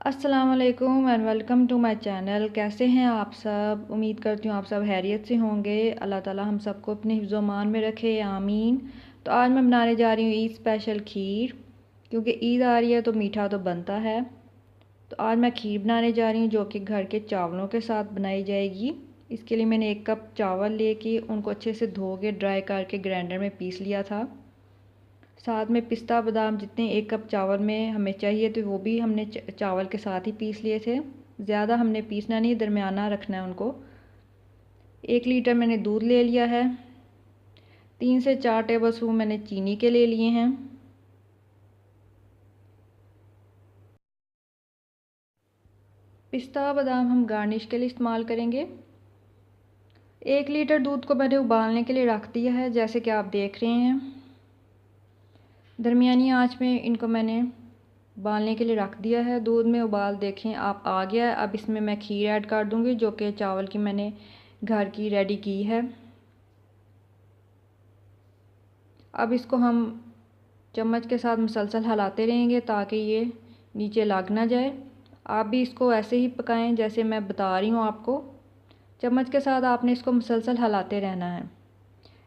अस्सलाम वालेकुम and welcome to my channel. कैसे हैं आप सब? उम्मीद करती हूँ आप सब खैरियत से होंगे। अल्लाह ताला हम सबको अपने हिफ्ज़ मान में रखे, आमीन। तो आज मैं बनाने जा रही हूँ ईद स्पेशल खीर, क्योंकि ईद आ रही है तो मीठा तो बनता है। तो आज मैं खीर बनाने जा रही हूँ जो कि घर के चावलों के साथ बनाई जाएगी। इसके लिए मैंने 1 कप चावल लेके उनको अच्छे से धो के ड्राई करके ग्राइंडर में पीस लिया था। साथ में पिस्ता बादाम जितने 1 कप चावल में हमें चाहिए थे वो भी हमने चावल के साथ ही पीस लिए थे। ज़्यादा हमने पीसना नहीं, दरमियाना रखना है उनको। 1 लीटर मैंने दूध ले लिया है। 3 से 4 टेबल स्पून मैंने चीनी के ले लिए हैं। पिस्ता बादाम हम गार्निश के लिए इस्तेमाल करेंगे। 1 लीटर दूध को मैंने उबालने के लिए रख दिया है, जैसे कि आप देख रहे हैं। दरमियानी आंच में इनको मैंने उबालने के लिए रख दिया है। दूध में उबाल देखें आप आ गया है। अब इसमें मैं खीर ऐड कर दूंगी जो कि चावल की मैंने घर की रेडी की है। अब इसको हम चम्मच के साथ मुसलसल हिलाते रहेंगे ताकि ये नीचे लग ना जाए। आप भी इसको ऐसे ही पकाएं जैसे मैं बता रही हूँ आपको। चम्मच के साथ आपने इसको मुसलसल हिलाते रहना है।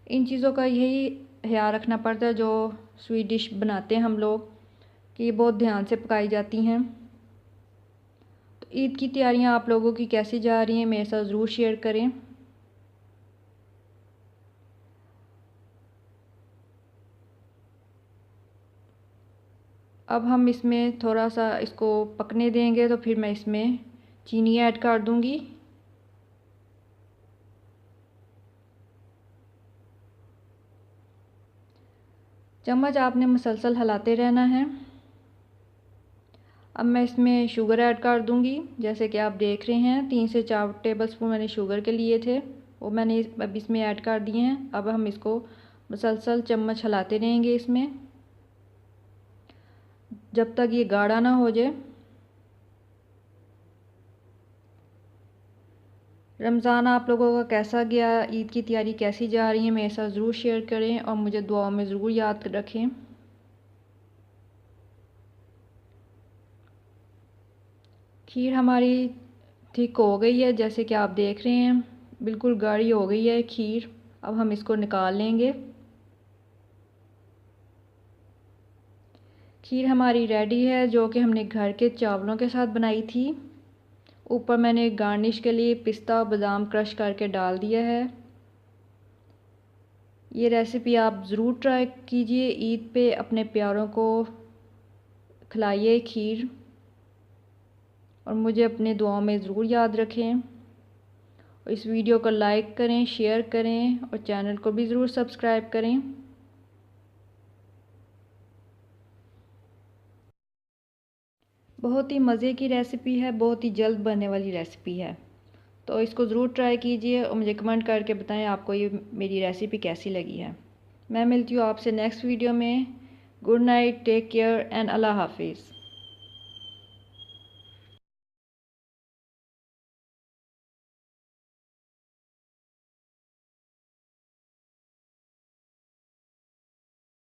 इन चीज़ों का यही ख्याल रखना पड़ता है जो स्वीट डिश बनाते हैं हम लोग, कि ये बहुत ध्यान से पकाई जाती हैं। तो ईद की तैयारियां आप लोगों की कैसी जा रही हैं मेरे साथ ज़रूर शेयर करें। अब हम इसमें थोड़ा सा इसको पकने देंगे तो फिर मैं इसमें चीनी ऐड कर दूंगी। चम्मच आपने मुसलसल हिलाते रहना है। अब मैं इसमें शुगर ऐड कर दूंगी, जैसे कि आप देख रहे हैं 3 से 4 टेबल स्पून मैंने शुगर के लिए थे, वो मैंने अब इसमें ऐड कर दिए हैं। अब हम इसको मुसलसल चम्मच हिलाते रहेंगे इसमें जब तक ये गाढ़ा ना हो जाए। रमज़ान आप लोगों का कैसा गया? ईद की तैयारी कैसी जा रही है मेरे साथ ज़रूर शेयर करें और मुझे दुआओं में ज़रूर याद रखें। खीर हमारी थिक हो गई है, जैसे कि आप देख रहे हैं बिल्कुल गाढ़ी हो गई है खीर। अब हम इसको निकाल लेंगे। खीर हमारी रेडी है जो कि हमने घर के चावलों के साथ बनाई थी। ऊपर मैंने गार्निश के लिए पिस्ता बादाम क्रश करके डाल दिया है। ये रेसिपी आप ज़रूर ट्राई कीजिए, ईद पे अपने प्यारों को खिलाइए खीर और मुझे अपने दुआओं में ज़रूर याद रखें। और इस वीडियो को लाइक करें, शेयर करें और चैनल को भी ज़रूर सब्सक्राइब करें। बहुत ही मज़े की रेसिपी है, बहुत ही जल्द बनने वाली रेसिपी है। तो इसको ज़रूर ट्राई कीजिए और मुझे कमेंट करके बताएं आपको ये मेरी रेसिपी कैसी लगी है। मैं मिलती हूँ आपसे नेक्स्ट वीडियो में। Good night, take care and अल्लाह हाफिज़।